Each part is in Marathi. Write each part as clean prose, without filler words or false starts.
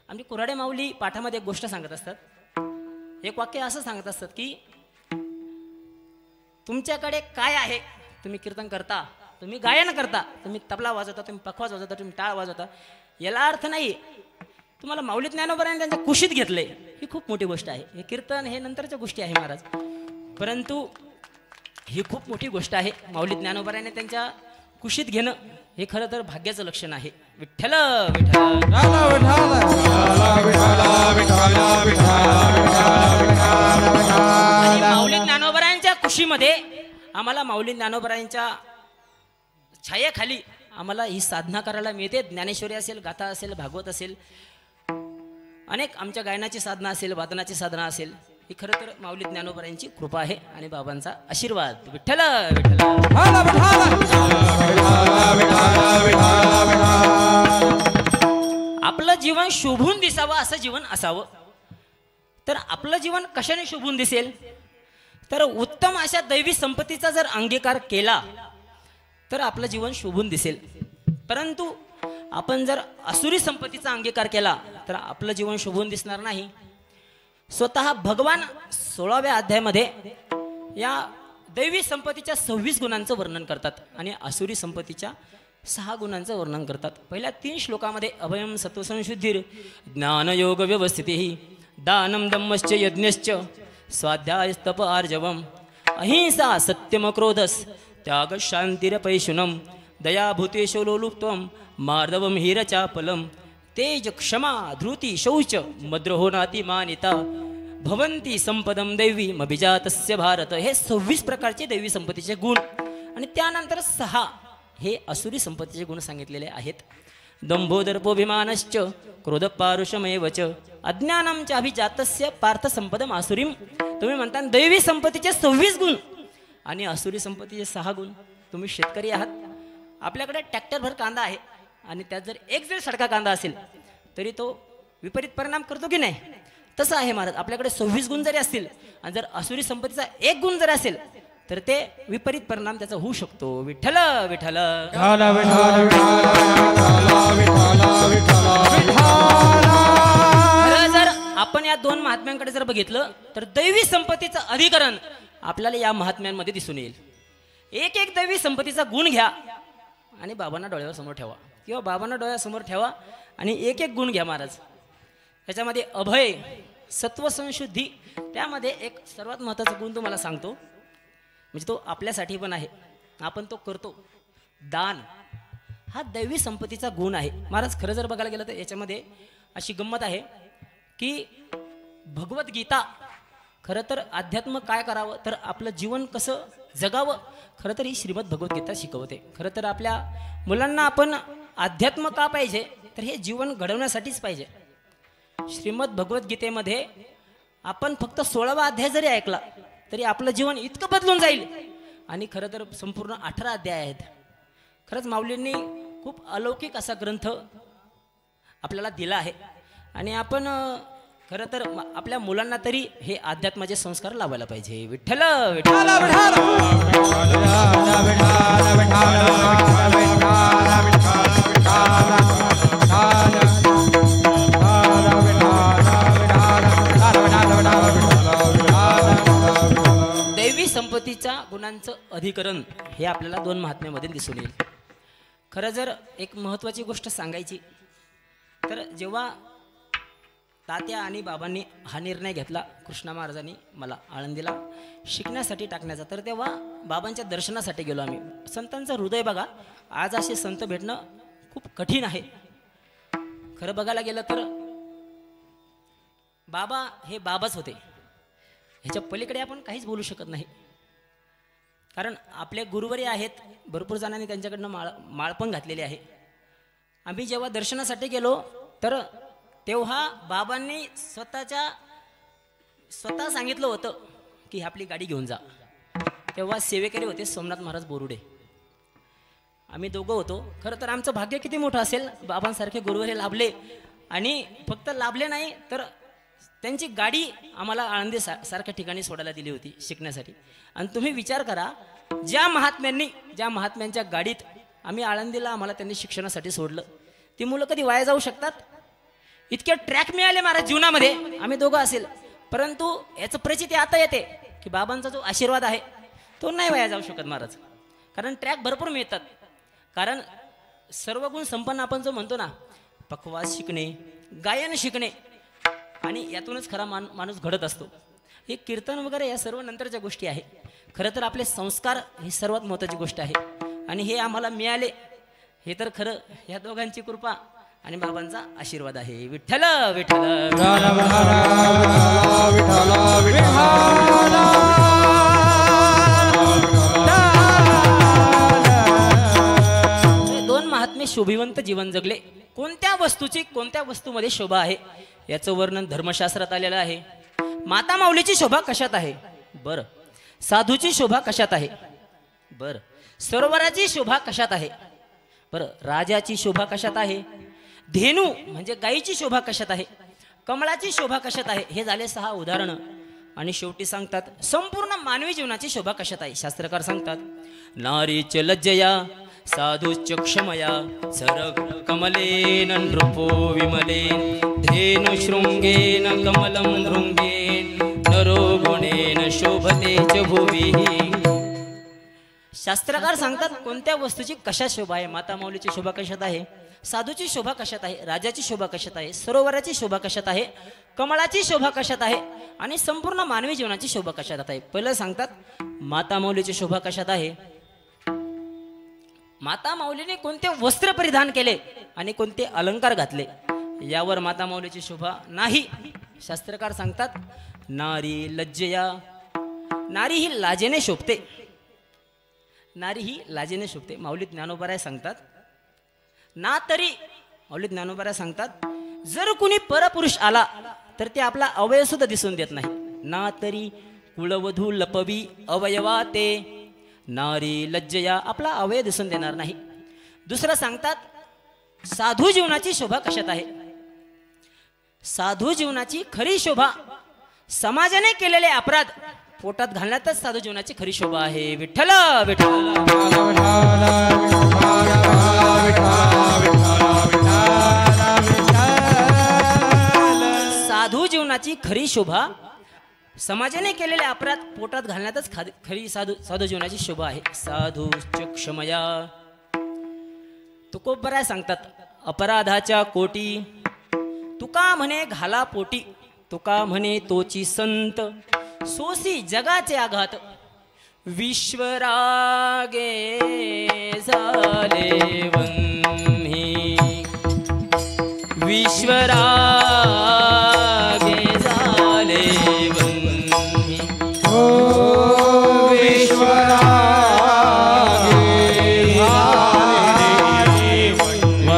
आमची कोराडे माऊली पाठामध्ये एक गोष्ट सांगत असतात. एक वाक्य असं सांगत असतात की तुमच्याकडे काय आहे, तुम्ही कीर्तन करता, तुम्ही गायन करता, तुम्ही तबला वाजवता, तुम्ही पखवाज वाजवता, तुम्ही टाळ वाजवता, याला अर्थ नाही तुम्हाला माऊली ज्ञानोबारांनी त्यांच्या कुशीत घेतले, ही खूप मोठी गोष्ट आहे. हे कीर्तन हे नंतरच्या गोष्टी आहे महाराज, परंतु ही खूप मोठी गोष्ट आहे. माऊली ज्ञानोबारांनी त्यांच्या कुशीत घेणं हे खरं तर भाग्याचं लक्षण आहे. विठ्ठल विठ्ठल माऊली ज्ञानोबारांच्या कुशीमध्ये आम्हाला माऊली ज्ञानोबारांच्या छायेखाली आम्हाला ही साधना करायला मिळते. ज्ञानेश्वरी असेल, गाथा असेल, भागवत असेल, अनेक आमच्या गायनाची साधना असेल, वादनाची साधना असेल, ही खरं तर माऊली ज्ञानोबारांची कृपा आहे आणि बाबांचा आशीर्वाद. विठ्ठल विठ्ठल आपलं जीवन शोभून दिसावं असं जीवन असावं. तर आपलं जीवन कशाने शोभून दिसेल, तर उत्तम अशा दैवी संपत्तीचा जर अंगीकार केला तर आपलं जीवन शोभून दिसेल. परंतु आपण जर आसुरी संपत्तीचा अंगीकार केला तर आपलं जीवन शोभून दिसणार नाही. स्वतः भगवान 16व्या अध्यायामध्ये या दैवी संपत्तीच्या 26 गुणांचं वर्णन करतात आणि आसुरी संपत्तीच्या 6 गुणांचं वर्णन करतात. पहिल्या 3 श्लोकामध्ये अभयम सत्वसंशुद्धिर ज्ञानयोग व्यवस्थिती दानम दम्मश्च यज्ञश्च स्वाध्यायस्तप आर्जवम अहिंसा सत्यम क्रोधस त्याग शांतिरपैशुनम दयाभूतेशो लोलुप्त्वम मार्दवम हीरचापलम तेज क्षमा धृती शौच मद्रोहो नाती मानिता भवंती संपदम दैवी मभिजातस्य भारत. हे 26 प्रकारचे दैवी संपत्तीचे गुण आणि त्यानंतर 6 हे असुरी संपत्तीचे गुण सांगितलेले आहेत. दंभोदर्पोभिमानश्च क्रोधपारुषमेवच अज्ञानम च अभिजातस्य पार्थ संपदम आसुरीम. तुम्ही म्हणता दैवी संपत्तीचे 26 गुण आणि आसुरी संपत्तीचे 6 गुण. तुम्ही शेतकरी आहात, आपल्याकडे ट्रॅक्टरभर कांदा आहे आणि त्यात जर एक जर सडका कांदा असेल तरी तो विपरीत परिणाम करतो की नाही. तसं आहे महाराज, आपल्याकडे 26 गुण जरी असतील आणि जर आसुरी संपत्तीचा 1 गुण जर असेल तर ते विपरीत परिणाम त्याचा होऊ शकतो. विठ्ठल विठ्ठल जर आपण या 2 महात्म्यांकडे जर बघितलं तर दैवी संपत्तीचं अधिकरण आपल्याला या महात्म्यांमध्ये दिसून येईल. एक एक दैवी संपत्तीचा गुण घ्या आणि बाबांना डोळ्यासमोर ठेवा किंवा बाबांना डोळ्यासमोर ठेवा आणि एक एक गुण घ्या महाराज. त्याच्यामध्ये अभय, सत्वसंशुद्धी, त्यामध्ये एक सर्वात महत्त्वाचा गुण तुम्हाला सांगतो, म्हणजे तो आपल्यासाठी पण आहे, आपण तो करतो. दान हा दैवी संपत्तीचा गुण आहे महाराज. खरं जर बघायला गेलं तर याच्यामध्ये अशी गंमत आहे की भगवद्गीता खरं तर अध्यात्म काय करावं, तर आपलं जीवन कसं जगावं, खरं तर ही श्रीमद भगवद्गीता शिकवते. खरं तर आपल्या मुलांना आपण अध्यात्म का पाहिजे, तर हे जीवन घडवण्यासाठीच पाहिजे. श्रीमद भगवद्गीतेमध्ये आपण फक्त 16वा अध्याय जरी ऐकला तरी आपलं जीवन इतकं बदलून जाईल. आणि खरं तर संपूर्ण 18 अध्याय आहेत. खरंच माऊलींनी खूप अलौकिक असा ग्रंथ आपल्याला दिला आहे आणि आपण खरं तर आपल्या मुलांना तरी हे अध्यात्माचे संस्कार लावायला पाहिजे. विठ्ठल विठ्ठल दैवी संपत्तीच्या गुणांचं अधिकरण हे आपल्याला 2 महात्म्यामध्ये दिसून येईल. खरं जर एक महत्त्वाची गोष्ट सांगायची तर जेव्हा तात्या आणि बाबांनी हा निर्णय घेतला कृष्णा महाराजांनी मला आळंदीला शिकण्यासाठी टाकण्याचा, तर तेव्हा बाबांच्या दर्शनासाठी गेलो आम्ही. संतांचं हृदय बघा, आज असे संत भेटणं खूप कठीण आहे. खरं बघायला गेलं तर बाबा हे बाबाच होते, ह्याच्या पलीकडे आपण काहीच बोलू शकत नाही. कारण आपले गुरुवरी आहेत, भरपूर जणांनी त्यांच्याकडनं माळपण घातलेले आहे. आम्ही जेव्हा दर्शनासाठी गेलो तर तेव्हा बाबांनी स्वतः सांगितलं होतं की आपली गाडी घेऊन जा. तेव्हा सेवेकरी होते सोमनाथ महाराज बोरुडे, आम्ही दोघं होतो. खरं तर आमचं भाग्य किती मोठं असेल, बाबांसारखे गुरुवारी लाभले आणि फक्त लाभले नाही तर त्यांची गाडी आम्हाला आळंदी सारख्या ठिकाणी सोडायला दिली होती शिकण्यासाठी. आणि तुम्ही विचार करा, ज्या महात्म्यांच्या गाडीत आम्ही आळंदीला आम्हाला त्यांनी शिक्षणासाठी सोडलं, ती मुलं कधी वाया जाऊ शकतात? इतके ट्रॅक मिळाले महाराज जीवनामध्ये, आम्ही दोघं असेल, परंतु याचं प्रचिती आता येते की बाबांचा जो आशीर्वाद आहे तो नाही वाया जाऊ शकत महाराज. कारण ट्रॅक भरपूर मिळतात. कारण सर्व गुण संपन्न आपण जो म्हणतो ना, पक्वास शिकणे, गायन शिकणे, आणि यातूनच खरा माणूस घडत असतो. हे कीर्तन वगैरे या सर्व नंतरच्या गोष्टी आहे. खरं तर आपले संस्कार ही सर्वात महत्त्वाची गोष्ट आहे, आणि हे आम्हाला मिळाले हे तर खरं या दोघांची कृपा आणि बाबांचा आशीर्वाद आहे. विठ्ठल विठ्ठल दोन महात्मे शोभिवंत जीवन जगले. कोणत्या वस्तूची कोणत्या वस्तूमध्ये शोभा आहे याचं वर्णन धर्मशास्त्रात आलेलं आहे. माता माऊलीची शोभा कशात आहे? बरं. साधूची शोभा कशात आहे? बरं. सरोवराची शोभा कशात आहे? बरं. राजाची शोभा कशात आहे? धेनू म्हणजे गायीची शोभा कशात आहे? कमळाची शोभा कशात आहे? हे झाले 6 उदाहरणं. आणि शेवटी सांगतात संपूर्ण मानवी जीवनाची शोभा कशात आहे. शास्त्रकार सांगतात नारीच लज्जया साधूच क्षमया सरग कमलेन नृपो विमलेन धेनु शृंगेन कमलं भृंगेन नरो गुणेन शोभते च भुवि. शास्त्रकार सांगतात कोणत्या वस्तूची कशात शोभा आहे. माता माऊलीची शोभा कशात आहे? साधूची शोभा कशात आहे? राजाची शोभा कशात आहे? सरोवराची शोभा कशात आहे? कमळाची शोभा कशात आहे? आणि संपूर्ण मानवी जीवनाची शोभा कशात आहे? पहिलं सांगतात माता माऊलीची शोभा कशात आहे. माता माऊलीने कोणते वस्त्र परिधान केले आणि कोणते अलंकार घातले यावर माता माऊलीची शोभा नाही. शास्त्रकार सांगतात नारी लज्जया, नारी ही लाजेने शोभते. नारी ही लाजेने शोभते. माऊली ज्ञानोबाराय सांगतात ना तरी माऊली ज्ञानोबाराय सांगतात जर कुणी परपुरुष आला तर ते आपला अवयव सुद्धा दिसून देत नाही. ना तरी कुळवधू लपवी अवयवा ते नारी लज्जया, आपला अवयव दिसून देणार नाही. दुसरं सांगतात साधू जीवनाची शोभा कशात आहे. साधू जीवनाची खरी शोभा समाजाने केलेले अपराध पोटात घालण्यातच साधू जीवनाची खरी शोभा आहे. विठ्ठल विठ्ठल साधू जीवनाची खरी शोभा समाजाने केलेले अपराध पोटात घालण्यातच खरी साधू जीवनाची शोभा आहे. साधू क्षमया. तुकोबराय सांगतात अपराधाच्या कोटी तुका म्हणे घाला पोटी, तुका म्हणे तोची संत सोसी जगाचे आघात. विश्वरागे झाले वन्ही, विश्वरागे झाले वन्ही. ओ विश्वरागे झाले वन्ही,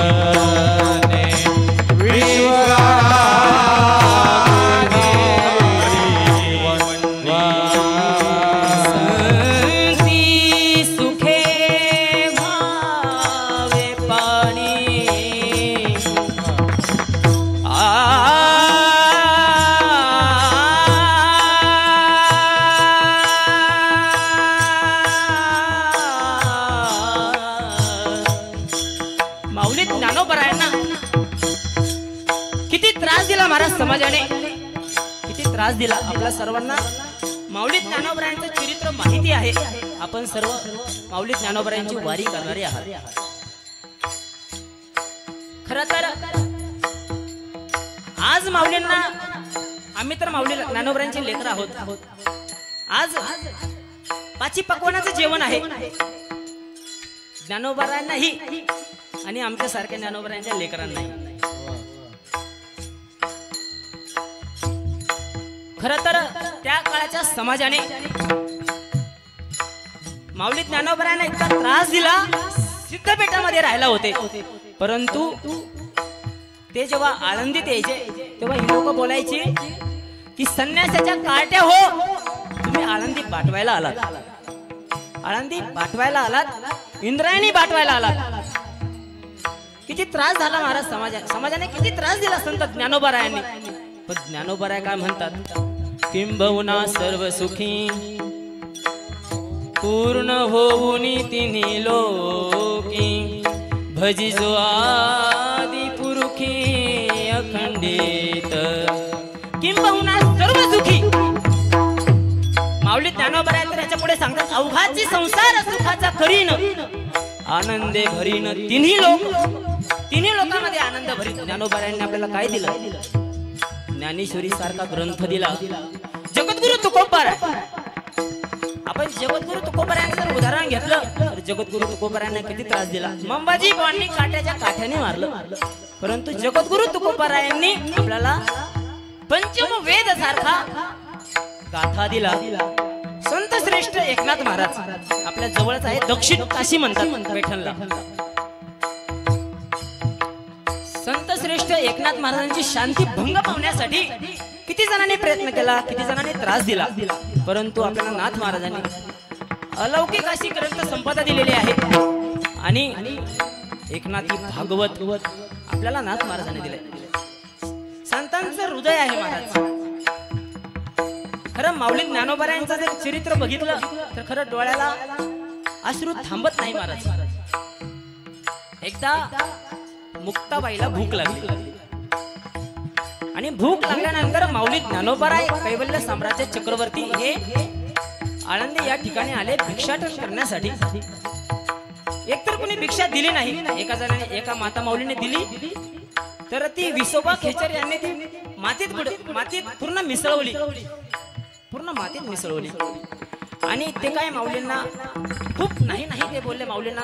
समाजाने किती त्रास दिला आपल्या सर्वांना. माऊली ज्ञानोबरायांचं चरित्र माहिती आहे. आपण सर्व माऊली ज्ञानोबरायांची वारी करणारे आहात. खरं तर आज माऊलींना आम्ही तर माऊली ज्ञानोबरायांचे लेकर आहोत. आज 5 पक्वानाचं जेवण आहे ज्ञानोबरायांनाही आणि आमच्या सारख्या ज्ञानोबरायांच्या लेकरांनाही. खरं तर त्या काळाच्या समाजाने माऊली ज्ञानोबरायांना इतका त्रास दिला. सिद्धपेठामध्ये राहायला होते, परंतु ते जेव्हा आळंदीत यायचे तेव्हा ही लोक बोलायची की संन्यासाच्या कार्ट्या हो, तुम्ही आळंदी पाठवायला आलात, आळंदी पाठवायला आलात, इंद्रायणी पाठवायला आलात. किती त्रास झाला महाराज समाजाने किती त्रास दिला संत ज्ञानोबरायांनी. पण ज्ञानोबराय काय म्हणतात किंबहुना सर्व सुखी पूर्ण होऊनी तिन्ही लोकी भजिजो आदि पुरुखी अखंड करीत किंबहुना सर्व सुखी. माऊली ज्ञानोबा तर याच्या पुढे सांगतात अवघाची संसार सुखाचा करीन आनंदे भरीन. तिन्ही लोकांमध्ये आनंद भरीत. ज्ञानोबा यांनी आपल्याला काय दिलं? ज्ञानेश्वरी सारखा ग्रंथ दिला. जगद्गुरु तुकोबार. आपण जगद्गुरु तुकोबार यांचं जर उदाहरण घेतलं तर जगद्गुरु तुकोबार यांना किती त्रास दिला. मंबाजी बुवांनी काट्याच्या काठ्याने मारलं, परंतु जगद्गुरु तुकोबार यांनी आपल्याला पंचम वेद सारखा गाथा दिला. संत श्रेष्ठ एकनाथ महाराज आपल्या जवळच आहे, दक्षिण काशी म्हणतात पैठणला. संत श्रेष्ठ एकनाथ महाराजांची शांती भंग पावण्यासाठी किती जणांनी प्रयत्न केला, किती जणांनी त्रास दिला, परंतु आपल्याला नाथ महाराजांनी अलौकिक अशी ग्रंथ संपदा दिलेली आहे. आणि एकनाथी भागवत आपल्याला नाथ महाराजांनी दिले. संतांचं हृदय आहे महाराज. खरं माऊली ज्ञानोबा यांचं जर चरित्र बघितलं तर खरं डोळ्याला अश्रू थांबत नाही महाराज. एकदा मुक्ताबाईला भूक लागली आणि भूक लागल्यानंतर माऊली ज्ञानोबाराय कैवल्य साम्राज्य चक्रवर्ती हे आळंदी या ठिकाणी आले भिक्षाटन करण्यासाठी. एकतर कोणी भिक्षा दिली नाही. एका माता माऊलीने दिली तर ती विसोबा खेचर यांनी ती मातीत पूर्ण मिसळवली. आणि ते काय माऊलींना खूप नाही ते बोलले. माऊलींना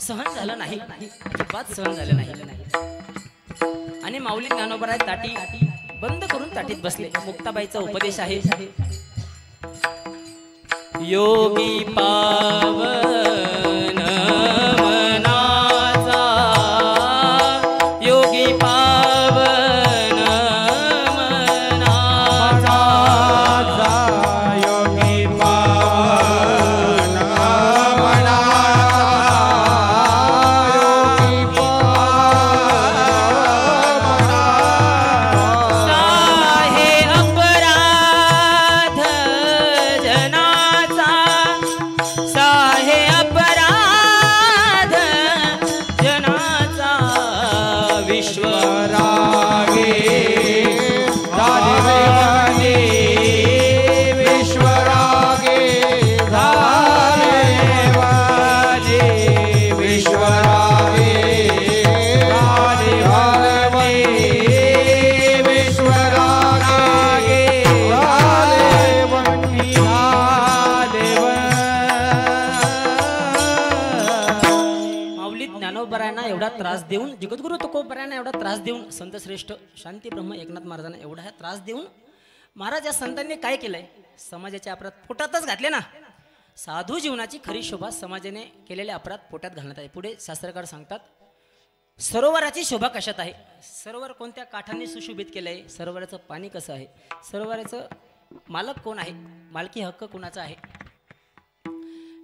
सहन झालं नाही, अजिबात सहन झालं नाही. आणि माऊली ज्ञानोबा ताटी बंद करून ताटीत बसले. मुक्ताबाईचा उपदेश आहे योगी पावन मनाचा, योगी पावन मनाचा, योगी पावन मनाचा, योगी पावन साहे अपराध जनाचा, साहे अपराध जनाचा, विश्वरागे झाले विश्वरागे, झाले विश्वरागे, झाले विश्वरागे, माऊली ज्ञानोबरायांना एवढा त्रास देऊन, जगद्गुरु तुकोबरायांना एवढा त्रास देऊन, संत श्रेष्ठ शांती ब्रह्म एकनाथ महाराजांना एवढा त्रास देऊन महाराज या संतांनी काय केलंय? समाजाचे अपराध पोटातच घातले ना. साधू जीवनाची खरी शोभा समाजाने केलेले अपराध पोटात घालण्यात आहे. पुढे शास्त्रकार सांगतात सरोवराची शोभा कशात आहे? सरोवर कोणत्या काठाने सुशोभित केलंय? सरोवराचं पाणी कसं आहे? सरोवराचं मालक कोण आहे? मालकी हक्क कोणाचा आहे?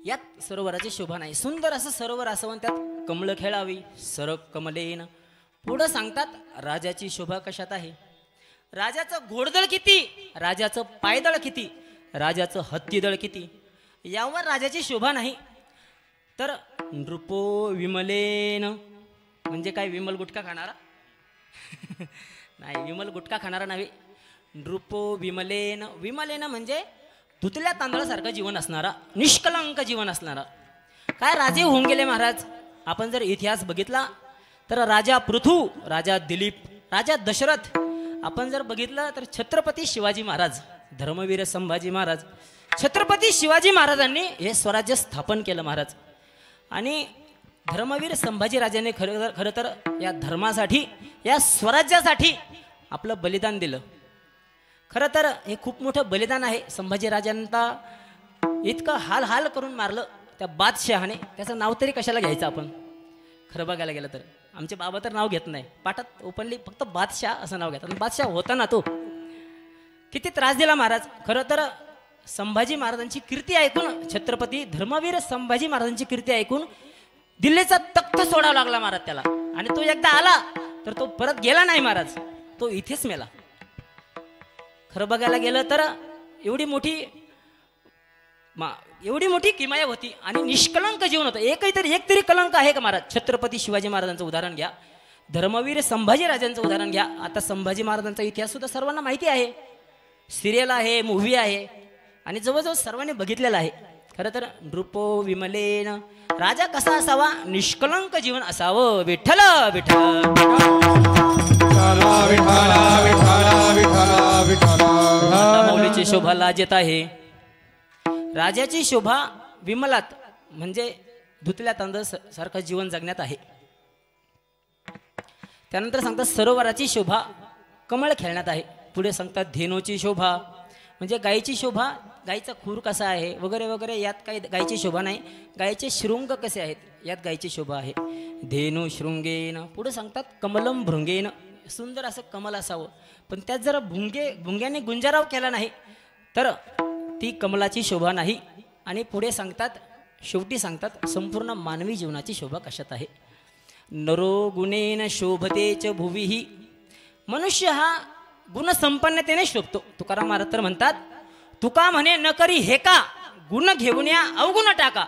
यात सरोवराची शोभा नाही. सुंदर असं सरोवर असावं, त्यात कमळ खेळावी, सरक कमलेन. पुढं सांगतात राजाची शोभा कशात आहे? राजाचं घोडदळ किती, राजाचं पायदळ किती, राजाचं हत्तीदळ किती, यावर राजाची शोभा नाही. तर नृपो विमलेन म्हणजे काय? विमल गुटखा खाणारा नाही, विमल गुटखा खाणारा नाही. नृपो विमलेन, विमलेन म्हणजे धुतल्या तांदळासारखं जीवन असणारा, निष्कलंक जीवन असणारा. काय राजे होऊन गेले महाराज. आपण जर इतिहास बघितला तर राजा पृथू, राजा दिलीप, राजा दशरथ, आपण जर बघितलं तर छत्रपती शिवाजी महाराज, धर्मवीर संभाजी महाराज, छत्रपती शिवाजी महाराजांनी हे स्वराज्य स्थापन केलं महाराज. आणि धर्मवीर संभाजी राजांनी खरं तर या धर्मासाठी, या स्वराज्यासाठी आपलं बलिदान दिलं. खरं तर हे खूप मोठं बलिदान आहे. संभाजी राजांना इतकं हाल हाल करून मारलं त्या बादशहाने. त्याचं नाव तरी कशाला घ्यायचं आपण? खरं बघायला गेलं तर आमचे बाबा तर नाव घेत नाही, पाठात ओपनली फक्त बादशाह असं नाव घेतात. बादशाह होता ना तो. किती त्रास दिला महाराज. खरं तर संभाजी महाराजांची कीर्ती ऐकून, छत्रपती धर्मवीर संभाजी महाराजांची कीर्ती ऐकून दिल्लीचा तख्त सोडावा लागला महाराज त्याला. आणि तो एकदा आला तर तो परत गेला नाही महाराज, तो इथेच मेला. खरं बघायला गेलं तर एवढी मोठी किमया होती आणि निष्कलंक जीवन होतं. एक तरी कलंक आहे का महाराज? छत्रपती शिवाजी महाराजांचं उदाहरण घ्या. धर्मवीर संभाजी राजांचं उदाहरण घ्या. आता संभाजी महाराजांचा इतिहास सुद्धा सर्वांना माहिती आहे, सिरियल आहे, मूव्ही आहे आणि जवळजवळ सर्वांनी बघितलेला आहे. खरं तर नृपो विमलेन राजा कसा असावा, निष्कलंक जीवन असावं. विठ्ठल विठ्ठल आता मौलीची शोभा लाजेत आहे. राजाची शोभा विमलात म्हणजे धुतल्या तांदळ सारखं जीवन जगण्यात आहे. त्यानंतर सांगतात सरोवराची शोभा कमळ खेळण्यात आहे. पुढे सांगतात धेनूची शोभा म्हणजे गायीची शोभा, गायीचा खूर कसा आहे वगैरे वगैरे. यात काही गायीची शोभा नाही, गायीचे शृंग कसे आहेत यात गायीची शोभा आहे. धेनू शृंगेन. पुढे सांगतात कमलम भृंगेन, सुंदर असं कमल असावं, पण त्यात जरा भुंग्याने गुंजाराव केला नाही तर ती कमलाची शोभा नाही. आणि पुढे सांगतात, शेवटी सांगतात संपूर्ण मानवी जीवनाची शोभा कशात आहे. नरो गुणेन शोभतेच भुवीही. मनुष्य हा गुणसंपन्नतेने शोभतो. तुकाराम महाराज तर म्हणतात, तुका म्हणे न करी हे का, गुण घेऊन या अवगुण टाका.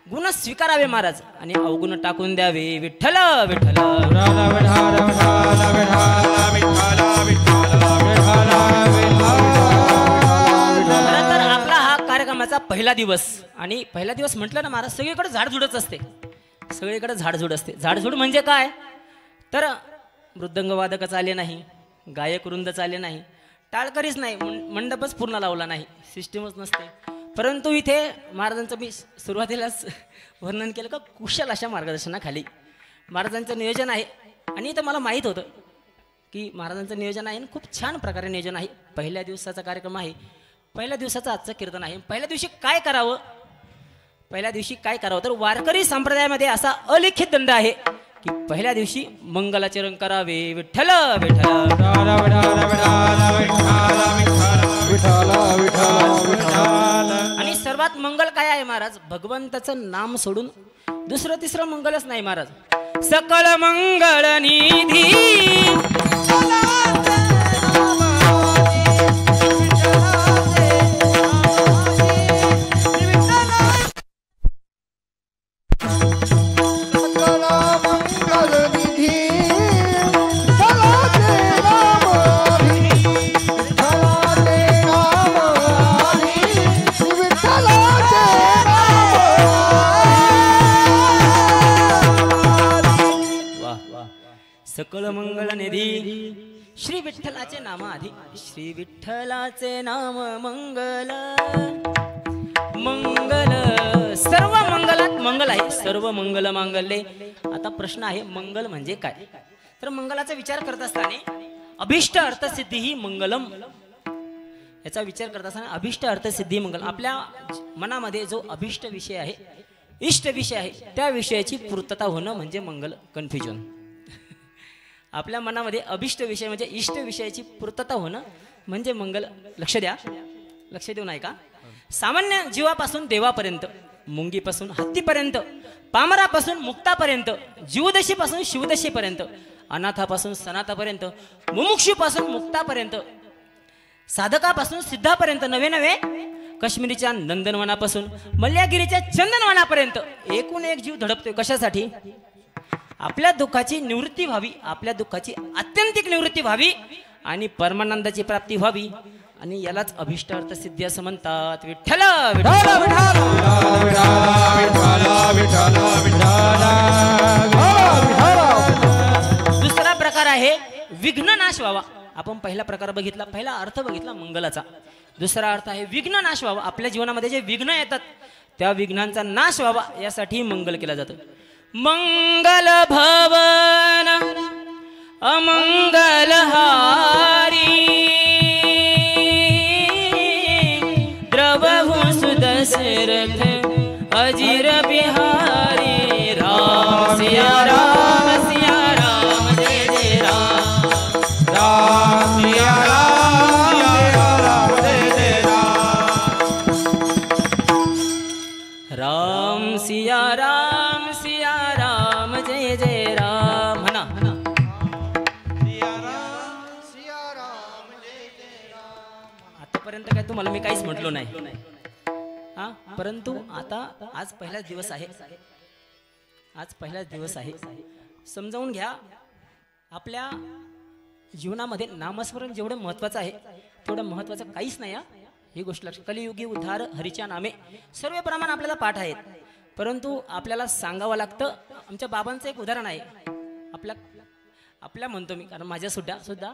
गुण स्वीकारावे महाराज आणि अवगुण टाकून द्यावे. विठ्ठल विठ्ठल खरं तर आपला हा कार्यक्रमाचा पहिला दिवस. आणि पहिला दिवस म्हटलं ना महाराज, सगळीकडे झाडझुडच असते, सगळीकडे झाडझुड असते. झाडझुड म्हणजे काय तर मृदंग वादकच आले नाही, गायक वृंदच आले नाही, टाळकरीच नाही, मंडपच पूर्ण लावला नाही, सिस्टीमच नसते. परंतु इथे महाराजांचं मी सुरुवातीलाच वर्णन केलं का कुशल अशा मार्गदर्शनाखाली महाराजांचं नियोजन आहे. आणि इथं मला माहीत होतं की महाराजांचं नियोजन आहे, खूप छान प्रकारे नियोजन आहे. पहिल्या दिवसाचा कार्यक्रम आहे, पहिल्या दिवसाचं आजचं कीर्तन आहे. पहिल्या दिवशी काय करावं, पहिल्या दिवशी काय करावं तर वारकरी संप्रदायामध्ये असा अलिखित दंड आहे की पहिल्या दिवशी मंगलाचरण करावे. विठ्ठल विठ्ठल आणि सर्वात मंगल काय आहे महाराज, भगवंताचं नाम सोडून दुसरं तिसरं मंगलच नाही महाराज. सकल मंगल निधी सकल मंगल निधी श्री विठ्ठलाचे नाम आधी. श्री विठ्ठलाचे नाम मंगल मंगल, सर्व मंगलात मंगल आहे, सर्व मंगल मांगल्ये. आता प्रश्न आहे मंगल म्हणजे काय तर मंगलाचा विचार करत असताना अभिष्ट अर्थसिद्धी ही मंगलम याचा विचार करत असताना अभिष्ट अर्थसिद्धी मंगल. आपल्या मनामध्ये जो अभिष्ट विषय आहे, इष्ट विषय आहे, त्या विषयाची पूर्तता होणं म्हणजे मंगल. कन्फ्युजन. आपल्या मनामध्ये अभिष्ट विषय म्हणजे इष्ट विषयाची पूर्तता होणं म्हणजे मंगल. लक्ष द्या, लक्ष देऊ नाही का. सामान्य जीवापासून देवापर्यंत, मुंगीपासून हत्तीपर्यंत, पामरापासून मुक्तापर्यंत, जीवदशीपासून शिवदशीपर्यंत, अनाथापासून सनाथापर्यंत, मुमुक्षूपासून मुक्तापर्यंत, साधकापासून सिद्धापर्यंत, नवे नवे काश्मीरीच्या नंदनवनापासून मल्ल्यागिरीच्या चंदनवनापर्यंत एकूण एक जीव धडपतोय. कशासाठी? आपल्या दुःखाची निवृत्ती व्हावी, आपल्या दुःखाची आत्यंतिक निवृत्ती व्हावी आणि परमानंदाची प्राप्ती व्हावी. आणि यालाच अभिष्ट अर्थ सिद्धी असं म्हणतात. विठ्ठल दुसरा प्रकार आहे विघ्न नाश व्हावा. आपण पहिला प्रकार बघितला, पहिला अर्थ बघितला मंगलाचा. दुसरा अर्थ आहे विघ्न नाश व्हावा. आपल्या जीवनामध्ये जे विघ्न येतात त्या विघ्नांचा नाश व्हावा यासाठी मंगल केलं जातं. मंगल भवन अमंगल हारी द्रवहु सुदशरथ अजिर बिहारी. राम सिया राम सिया राम जय जय राम. राम सिया राम सिया राम जय जय राम. राम सिया राम सिया राम जय जय राम. म्हणा म्हणा. आतापर्यंत काय तुम्हाला मी काहीच म्हटलो नाही हा, परंतु आता आज पहिलाच दिवस आहे, आज पहिलाच दिवस आहे. समजावून घ्या. आपल्या जीवनामध्ये नामस्मरण जेवढं महत्वाचं आहे तेवढं महत्वाचं काहीच नाही हा. ही गोष्ट लक्ष कलियुगी उद्धार हरीच्या नामे सर्व प्रमाण आपल्याला पाठ आहेत, परंतु आपल्याला सांगावं लागतं. आमच्या बाबांचं एक उदाहरण आहे. आपल्या म्हणतो मी, कारण माझ्या सुद्धा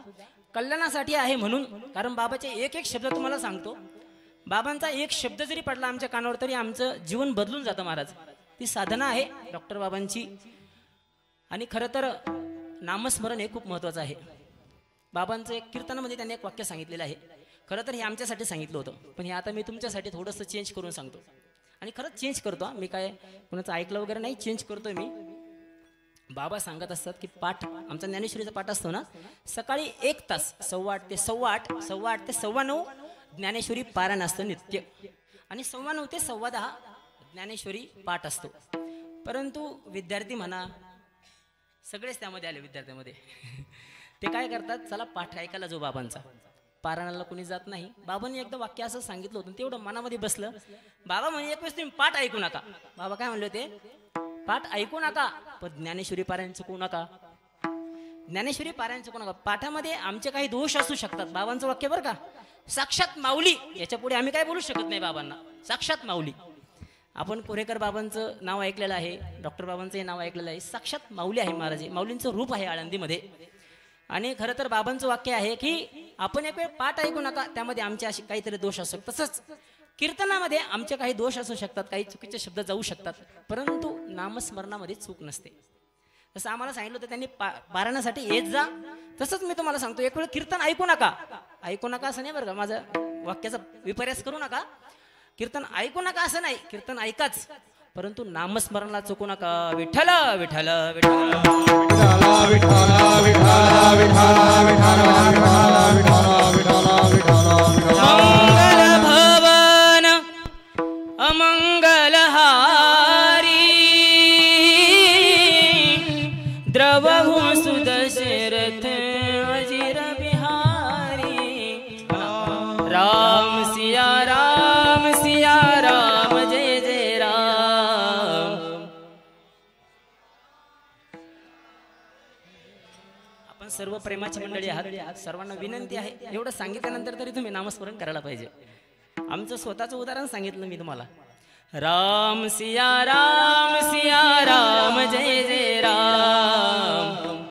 कल्याणासाठी आहे म्हणून, कारण बाबाचे एक एक शब्द तुम्हाला सांगतो. बाबांचा एक शब्द जरी पडला आमच्या कानावर तरी आमचं जीवन बदलून जातं महाराज. ती साधना आहे डॉक्टर बाबांची. आणि खरं तर नामस्मरण हे खूप महत्वाचं आहे. बाबांचं एक कीर्तनामध्ये त्यांनी एक वाक्य सांगितलेलं आहे. खरं तर हे आमच्यासाठी सांगितलं होतं, पण हे आता मी तुमच्यासाठी थोडंसं चेंज करून सांगतो. आणि खरंच चेंज करतो. मी काय कोणाचं ऐकलं वगैरे नाही, चेंज करतोय मी. बाबा सांगत असतात की पाठ, आमचा ज्ञानेश्वरीचा पाठ असतो ना, सकाळी 1 तास 8:15 ते 8:15 ते 9:15 ज्ञानेश्वरी पारायण असतं नित्य, आणि 9:15 ते 10:15 ज्ञानेश्वरी पाठ असतो. परंतु विद्यार्थी म्हणा, सगळेच त्यामध्ये आले विद्यार्थ्यामध्ये. ते काय करतात, चला पाठ ऐकायला जो बाबांचा, पारायणाला कोणी जात नाही. बाबांनी एकदा वाक्य असं सांगितलं होतं, तेवढं मनामध्ये बसलं. बाबा म्हणे एक वेळेस तुम्ही पाठ ऐकू नका. बाबा काय म्हणले होते, पाठ ऐकू नका पण ज्ञानेश्वरी पारायण चुकू नका. ज्ञानेश्वरी पारायण चुकू नका. पाठामध्ये आमचे काही दोष असू शकतात. बाबांचं वाक्य बरं का, साक्षात माऊली, याच्या पुढे आम्ही काय बोलू शकत नाही बाबांना. साक्षात माऊली. आपण कोरेकर बाबांचं नाव ऐकलेलं आहे, डॉक्टर बाबांचं नाव ऐकलेलं आहे. साक्षात माऊली आहे महाराज. माऊलींचं रूप आहे आळंदीमध्ये. आणि खरं तर बाबांचं वाक्य आहे की आपण एक वेळ पाठ ऐकू नका, त्यामध्ये आमचे असे काहीतरी दोष असू शकतात. तसंच कीर्तनामध्ये आमचे काही दोष असू शकतात, काही चुकीचे शब्द जाऊ शकतात, परंतु नामस्मरणामध्ये चूक नसते. जसं आम्हाला सांगितलं होतं त्यांनी पारायणासाठी येत जा, तसंच मी तुम्हाला सांगतो एक वेळ कीर्तन ऐकू नका. ऐकू नका असं नाही बरं का, माझं वाक्याचा विपर्यास करू नका. कीर्तन ऐकू नका असं नाही, कीर्तन ऐकाच, परंतु नामस्मरणाला चुकू नका. विठ्ठल विठ्ठल विठ्ठल मंगल भवन अमंगलहारी द्रवहु सुदशरथ अजिर बिहारी. राम सिया राम जय जय राम. आपण सर्व प्रेमाची मंडळी आहात, सर्वांना विनंती आहे, एवढं सांगितल्यानंतर तरी तुम्ही नामस्मरण करायला पाहिजे. आमचं स्वतःचं उदाहरण सांगितलं मी तुम्हाला. राम सिया राम जय जय राम.